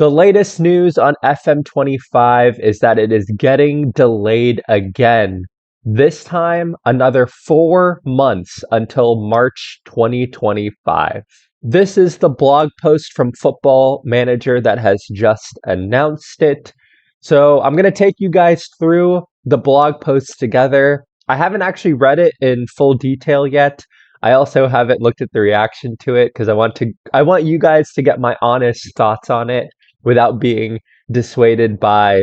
The latest news on FM25 is that it is getting delayed again. This time, another 4 months until March 2025. This is the blog post from Football Manager that has just announced it. So I'm going to take you guys through the blog post together. I haven't actually read it in full detail yet. I also haven't looked at the reaction to it because I want you guys to get my honest thoughts on it without being dissuaded by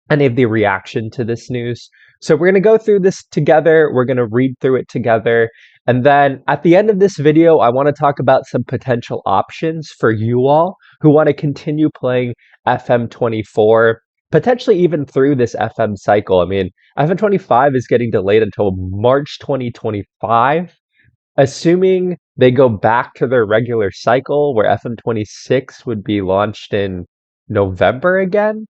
any of the reaction to this news. So we're going to go through this together. We're going to read through it together. And then at the end of this video, I want to talk about some potential options for you all who want to continue playing FM24, potentially even through this FM cycle. I mean, FM25 is getting delayed until March 2025. Assuming they go back to their regular cycle where FM26 would be launched in November again,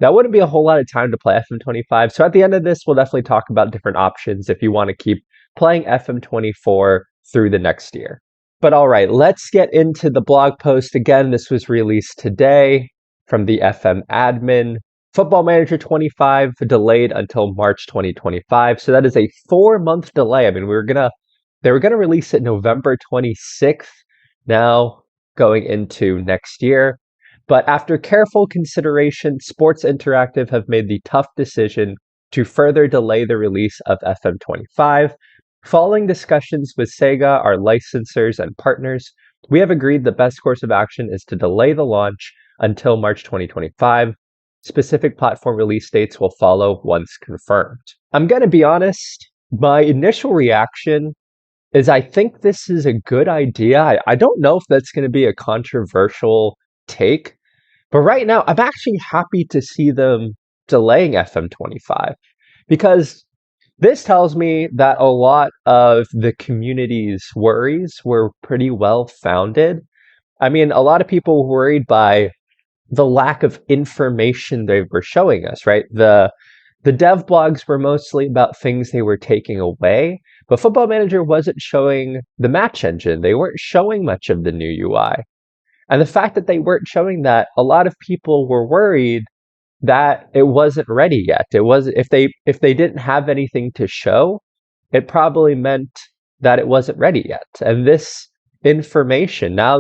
that wouldn't be a whole lot of time to play FM25. So at the end of this, we'll definitely talk about different options if you want to keep playing FM24 through the next year. But all right, let's get into the blog post. Again, this was released today from the FM admin. Football Manager 25 delayed until March 2025. So that is a 4-month delay. I mean, they were going to release it November 26th, now going into next year. But after careful consideration, Sports Interactive have made the tough decision to further delay the release of FM25. Following discussions with Sega, our licensors and partners, we have agreed the best course of action is to delay the launch until March 2025. Specific platform release dates will follow once confirmed. I'm going to be honest, my initial reaction is I think this is a good idea. I don't know if that's going to be a controversial take, but right now I'm actually happy to see them delaying FM25 because this tells me that a lot of the community's worries were pretty well founded. I mean, a lot of people were worried by the lack of information they were showing us, right? The dev blogs were mostly about things they were taking away, but Football Manager wasn't showing the match engine. They weren't showing much of the new UI. And the fact that they weren't showing that, a lot of people were worried that it wasn't ready yet. It was if they didn't have anything to show, it probably meant that it wasn't ready yet. And this information now,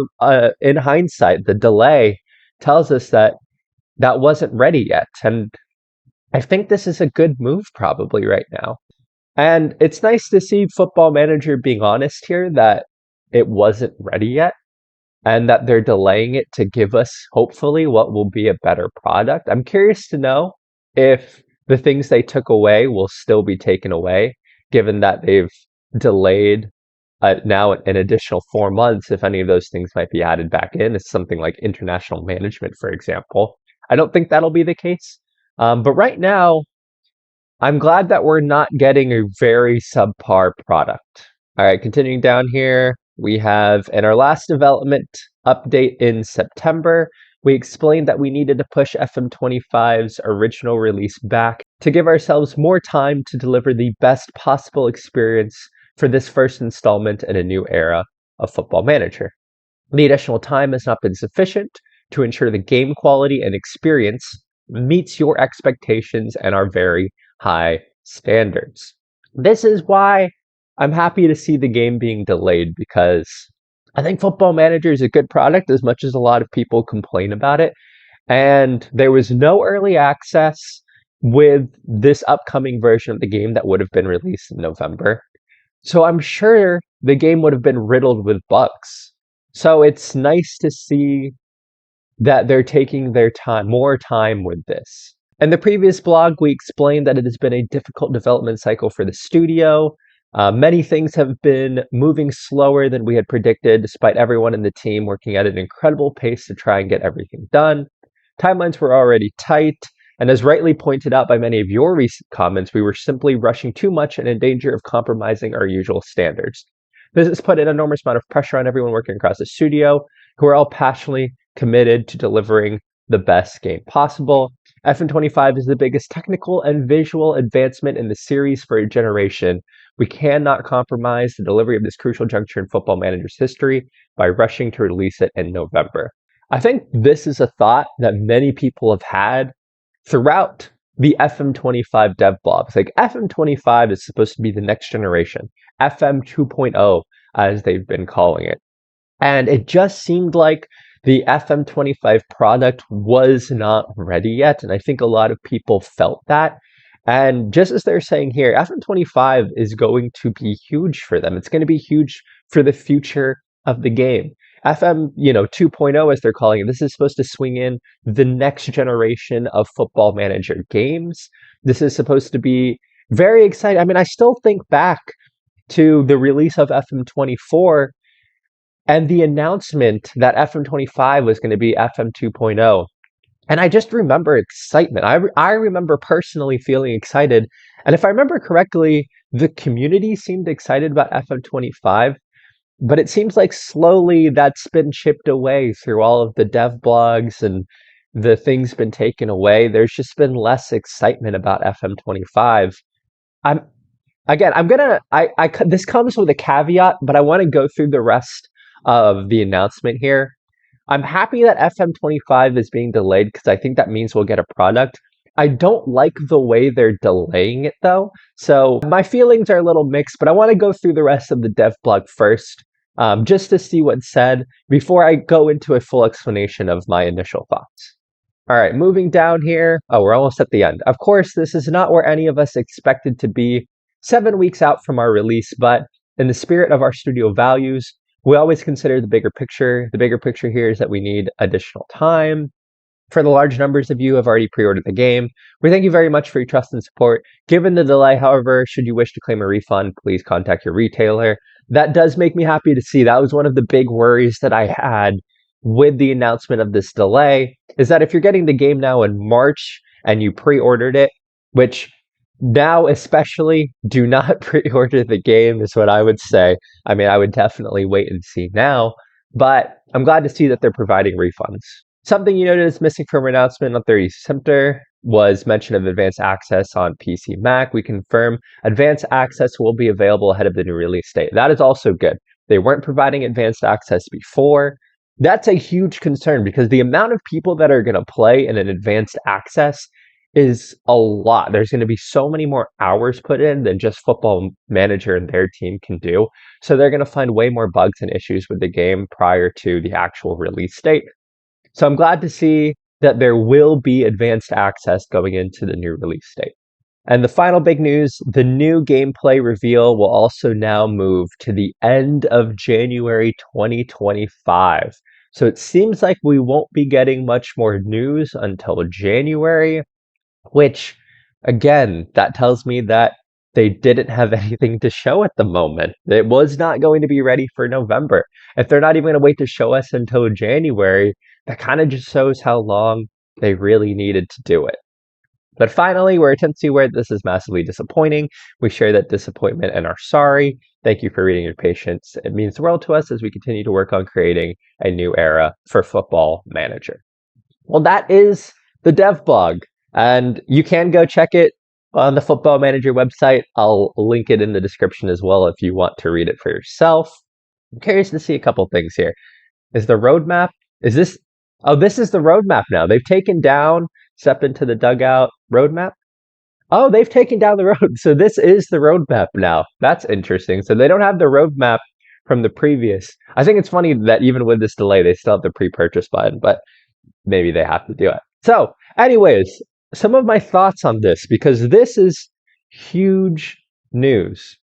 in hindsight, the delay tells us that that wasn't ready yet. And I think this is a good move probably right now. And it's nice to see Football Manager being honest here that it wasn't ready yet and that they're delaying it to give us hopefully what will be a better product. I'm curious to know if the things they took away will still be taken away, given that they've delayed now an additional 4 months, if any of those things might be added back in. It's something like international management, for example. I don't think that'll be the case. But right now, I'm glad that we're not getting a very subpar product. All right, continuing down here, we have in our last development update in September, we explained that we needed to push FM25's original release back to give ourselves more time to deliver the best possible experience for this first installment in a new era of Football Manager. The additional time has not been sufficient to ensure the game quality and experience meets your expectations and our very high standards. This is why I'm happy to see the game being delayed, because I think Football Manager is a good product as much as a lot of people complain about it. And there was no early access with this upcoming version of the game that would have been released in November. So I'm sure the game would have been riddled with bugs. So it's nice to see that they're taking their time, more time with this. In the previous blog, we explained that it has been a difficult development cycle for the studio. Many things have been moving slower than we had predicted, despite everyone in the team working at an incredible pace to try and get everything done. Timelines were already tight, and as rightly pointed out by many of your recent comments, we were simply rushing too much and in danger of compromising our usual standards. This has put an enormous amount of pressure on everyone working across the studio, who are all passionately committed to delivering the best game possible. FM25 is the biggest technical and visual advancement in the series for a generation. We cannot compromise the delivery of this crucial juncture in Football Manager's history by rushing to release it in November. I think this is a thought that many people have had throughout the FM25 dev blogs. Like FM25 is supposed to be the next generation, FM 2.0, as they've been calling it. And it just seemed like the FM25 product was not ready yet. And I think a lot of people felt that. And just as they're saying here, FM25 is going to be huge for them. It's going to be huge for the future of the game. FM, 2.0, as they're calling it, this is supposed to swing in the next generation of Football Manager games. This is supposed to be very exciting. I mean, I still think back to the release of FM24 and the announcement that FM25 was going to be FM 2.0. And I just remember excitement. I remember personally feeling excited. And if I remember correctly, the community seemed excited about FM25, but it seems like slowly that's been chipped away through all of the dev blogs and the things been taken away. There's just been less excitement about FM25. I'm Again, I'm gonna this comes with a caveat, but I want to go through the rest of the announcement here. I'm happy that FM25 is being delayed because I think that means we'll get a product. I don't like the way they're delaying it though. So my feelings are a little mixed, but I want to go through the rest of the dev blog first, just to see what's said before I go into a full explanation of my initial thoughts. All right, moving down here. Oh, we're almost at the end. Of course, this is not where any of us expected to be 7 weeks out from our release, but in the spirit of our studio values, we always consider the bigger picture. The bigger picture here is that we need additional time. For the large numbers of you who have already pre-ordered the game, we thank you very much for your trust and support. Given the delay, however, should you wish to claim a refund, please contact your retailer. That does make me happy to see. That was one of the big worries that I had with the announcement of this delay, is that if you're getting the game now in March and you pre-ordered it, which now especially do not pre-order the game is what I would say. I mean, I would definitely wait and see now, but I'm glad to see that they're providing refunds. Something you noted is missing from our announcement on 30 September was mention of advanced access on PC Mac. We confirm advanced access will be available ahead of the new release date. That is also good. They weren't providing advanced access before. That's a huge concern because the amount of people that are going to play in an advanced access is a lot. There's going to be so many more hours put in than just Football Manager and their team can do. So they're going to find way more bugs and issues with the game prior to the actual release date. So I'm glad to see that there will be advanced access going into the new release date. And the final big news, the new gameplay reveal will also now move to the end of January 2025. So it seems like we won't be getting much more news until January, which, again, that tells me that they didn't have anything to show at the moment. It was not going to be ready for November. If they're not even going to wait to show us until January, that kind of just shows how long they really needed to do it. But finally, we're attempting where this is massively disappointing. We share that disappointment and are sorry. Thank you for reading your patience. It means the world to us as we continue to work on creating a new era for Football Manager. Well, that is the dev blog. And you can go check it on the Football Manager website. I'll link it in the description as well if you want to read it for yourself. I'm curious to see a couple things here. Is the roadmap, is this, oh, this is the roadmap now. They've taken down Step into the Dugout roadmap. Oh, they've taken down the road. So this is the roadmap now. That's interesting. So they don't have the roadmap from the previous. I think it's funny that even with this delay, they still have the pre-purchase button, but maybe they have to do it. So anyways, some of my thoughts on this, because this is huge news.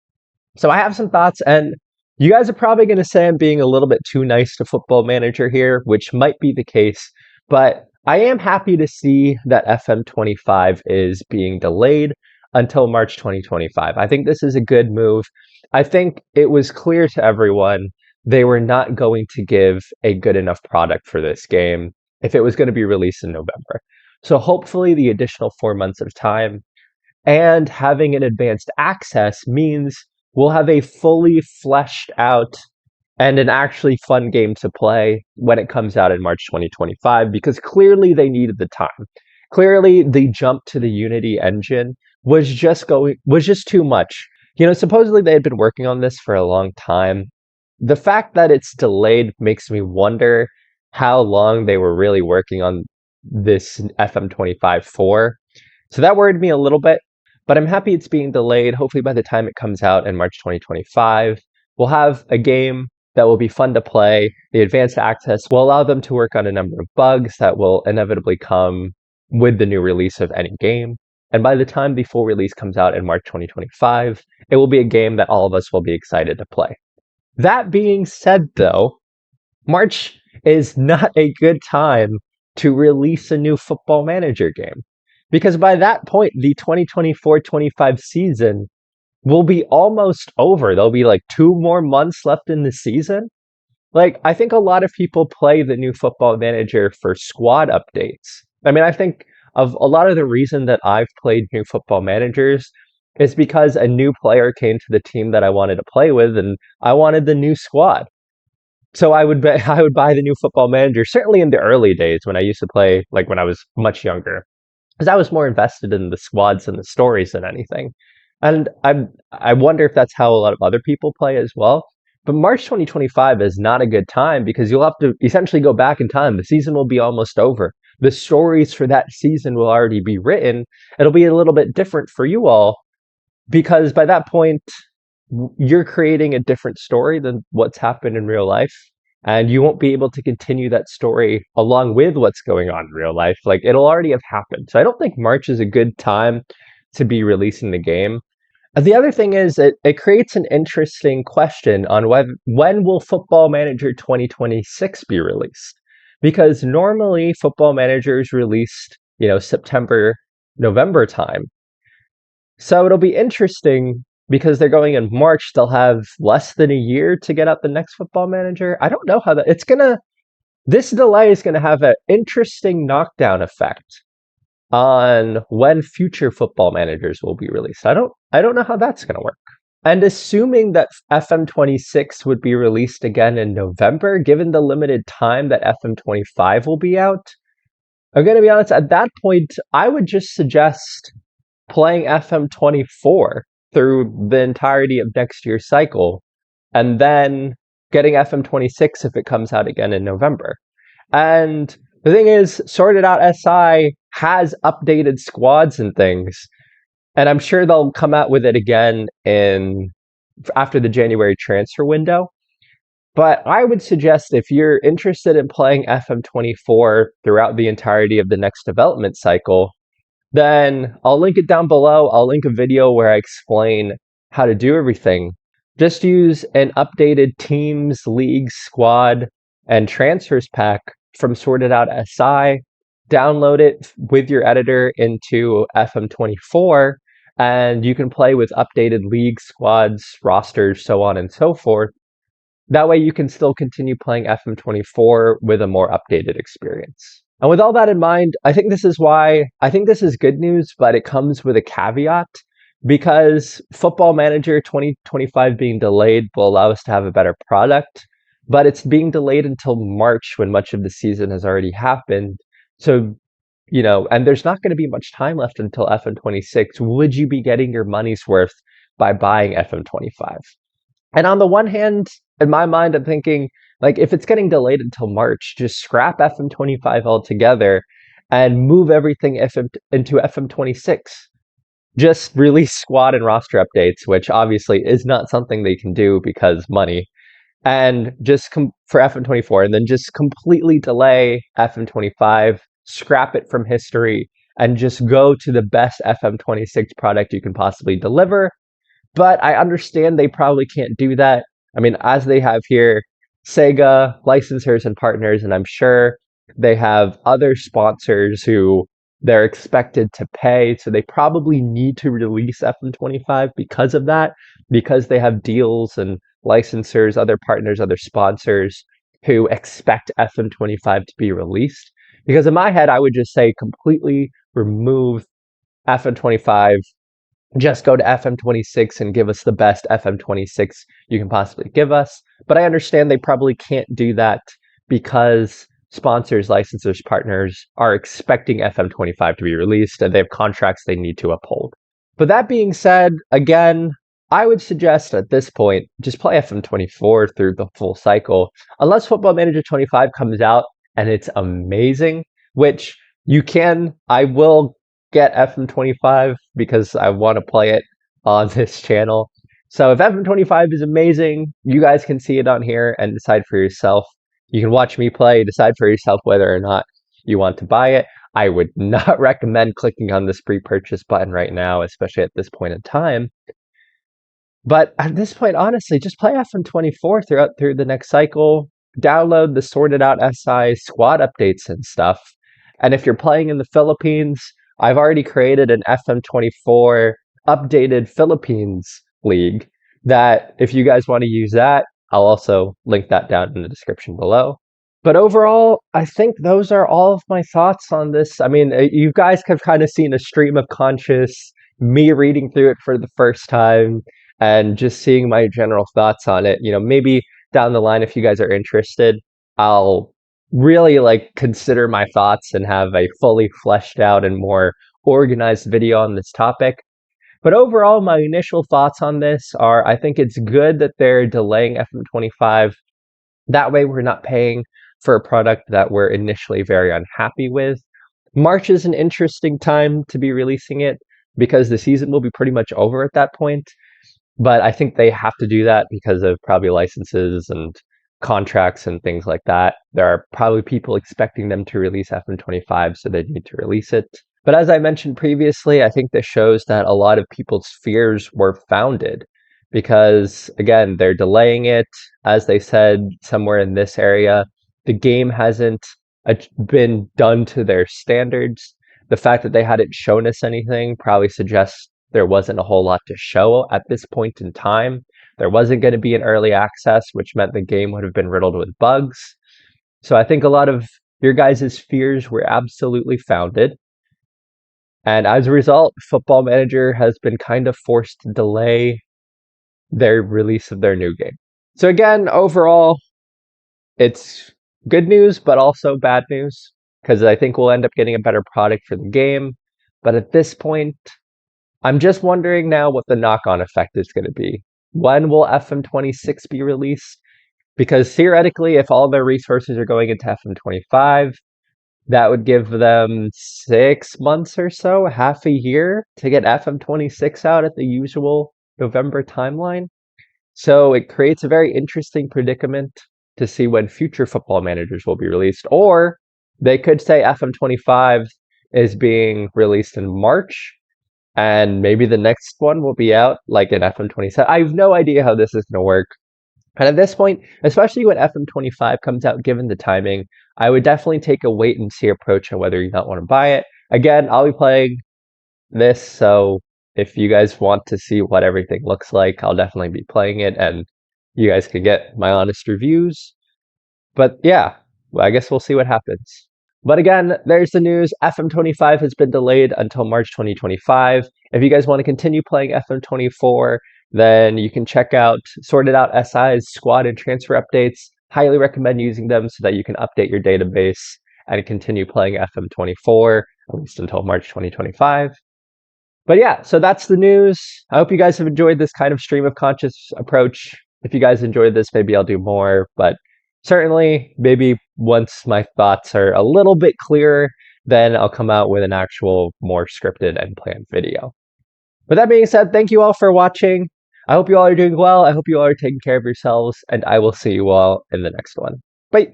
So I have some thoughts, and you guys are probably going to say I'm being a little bit too nice to Football Manager here, which might be the case, but I am happy to see that FM25 is being delayed until March 2025. I think this is a good move. I think it was clear to everyone they were not going to give a good enough product for this game if it was going to be released in November. So hopefully the additional 4 months of time and having an advanced access means we'll have a fully fleshed out and an actually fun game to play when it comes out in March 2025, because clearly they needed the time. Clearly the jump to the Unity engine was just too much. Supposedly they had been working on this for a long time. The fact that it's delayed makes me wonder how long they were really working on this FM25 for. So that worried me a little bit, but I'm happy it's being delayed. Hopefully, by the time it comes out in March 2025, we'll have a game that will be fun to play. The advanced access will allow them to work on a number of bugs that will inevitably come with the new release of any game. And by the time the full release comes out in March 2025, it will be a game that all of us will be excited to play. That being said, though, March is not a good time to release a new Football Manager game. Because by that point, the 2024-25 season will be almost over. There'll be like 2 more months left in the season. Like, I think a lot of people play the new Football Manager for squad updates. I mean, I think of a lot of the reason that I've played new Football Managers is because a new player came to the team that I wanted to play with, and I wanted the new squad. So I would buy the new Football Manager, certainly in the early days when I used to play, like when I was much younger, because I was more invested in the squads and the stories than anything. And I wonder if that's how a lot of other people play as well. But March 2025 is not a good time because you'll have to essentially go back in time. The season will be almost over. The stories for that season will already be written. It'll be a little bit different for you all because by that point, you're creating a different story than what's happened in real life. And you won't be able to continue that story along with what's going on in real life. Like, it'll already have happened. So I don't think March is a good time to be releasing the game. The other thing is it creates an interesting question on when will Football Manager 2026 be released? Because normally Football Manager is released, September, November time. So it'll be interesting because they're going in March. They'll have less than a year to get out the next Football Manager. I don't know how this delay is gonna have an interesting knockdown effect on when future Football Managers will be released. I don't know how that's gonna work. And assuming that FM26 would be released again in November, given the limited time that FM25 will be out, I'm gonna be honest, at that point, I would just suggest playing FM24 through the entirety of next year's cycle, and then getting FM26 if it comes out again in November. And the thing is, Sorted Out SI has updated squads and things, and I'm sure they'll come out with it again after the January transfer window. But I would suggest if you're interested in playing FM24 throughout the entirety of the next development cycle, then I'll link it down below. I'll link a video where I explain how to do everything. Just use an updated teams, league, squad, and transfers pack from Sorted Out SI. Download it with your editor into FM24, and you can play with updated league, squads, rosters, so on and so forth. That way you can still continue playing FM24 with a more updated experience. And with all that in mind, I think this is good news, but it comes with a caveat because Football Manager 2025 being delayed will allow us to have a better product, but it's being delayed until March when much of the season has already happened. So, and there's not going to be much time left until FM26. Would you be getting your money's worth by buying FM25? And on the one hand, in my mind, I'm thinking, like, if it's getting delayed until March, just scrap FM25 altogether and move everything into FM26. Just release squad and roster updates, which obviously is not something they can do because money. And just for FM24, and then just completely delay FM25, scrap it from history, and just go to the best FM26 product you can possibly deliver. But I understand they probably can't do that. I mean, as they have here, Sega, licensors and partners, and I'm sure they have other sponsors who they're expected to pay. So they probably need to release FM25 because of that, because they have deals and licensors, other partners, other sponsors who expect FM25 to be released. Because in my head, I would just say completely remove FM25. Just go to FM26 and give us the best FM26 you can possibly give us. But I understand they probably can't do that because sponsors, licensors, partners are expecting FM25 to be released and they have contracts they need to uphold. But that being said, again, I would suggest at this point, just play FM24 through the full cycle. Unless Football Manager 25 comes out and it's amazing, which I will get FM25 because I want to play it on this channel. So if FM25 is amazing, you guys can see it on here and decide for yourself. You can watch me play, decide for yourself whether or not you want to buy it. I would not recommend clicking on this pre-purchase button right now, especially at this point in time. But at this point, honestly, just play FM24 through the next cycle. Download the sorted out SI squad updates and stuff. And if you're playing in the Philippines, I've already created an FM24 updated Philippines league that if you guys want to use that, I'll also link that down in the description below. But overall, I think those are all of my thoughts on this. I mean, you guys have kind of seen a stream of conscious, me reading through it for the first time and just seeing my general thoughts on it. Maybe down the line, if you guys are interested, I'll really consider my thoughts and have a fully fleshed out and more organized video on this topic. But overall, my initial thoughts on this are I think it's good that they're delaying FM25. That way, we're not paying for a product that we're initially very unhappy with. March is an interesting time to be releasing it because the season will be pretty much over at that point. But I think they have to do that because of probably licenses and contracts and things like that. There are probably people expecting them to release FM25, so they need to release it. But as I mentioned previously, I think this shows that a lot of people's fears were founded because, again, they're delaying it. As they said, somewhere in this area, the game hasn't been done to their standards. The fact that they hadn't shown us anything probably suggests there wasn't a whole lot to show at this point in time. There wasn't going to be an early access, which meant the game would have been riddled with bugs. So I think a lot of your guys' fears were absolutely founded. And as a result, Football Manager has been kind of forced to delay their release of their new game. So again, overall, it's good news, but also bad news, because I think we'll end up getting a better product for the game. But at this point, I'm just wondering now what the knock-on effect is going to be. When will FM26 be released? Because theoretically, if all their resources are going into FM25, that would give them 6 months or so, half a year, to get FM26 out at the usual November timeline. So it creates a very interesting predicament to see when future football managers will be released. Or they could say FM25 is being released in March, and maybe the next one will be out like in FM27. I have no idea how this is going to work. And at this point, especially when FM25 comes out, given the timing, I would definitely take a wait and see approach on whether you not want to buy it. Again, I'll be playing this, so if you guys want to see what everything looks like, I'll definitely be playing it, and you guys can get my honest reviews. But yeah, well, I guess we'll see what happens. But again, there's the news. FM25 has been delayed until March 2025. If you guys want to continue playing FM24, then you can check out Sorted Out SI's squad and transfer updates. Highly recommend using them so that you can update your database and continue playing FM24, at least until March 2025. But yeah, so that's the news. I hope you guys have enjoyed this kind of stream of conscious approach. If you guys enjoyed this, maybe I'll do more, but certainly maybe once my thoughts are a little bit clearer, then I'll come out with an actual more scripted and planned video. With that being said, thank you all for watching. I hope you all are doing well. I hope you all are taking care of yourselves, and I will see you all in the next one. Bye.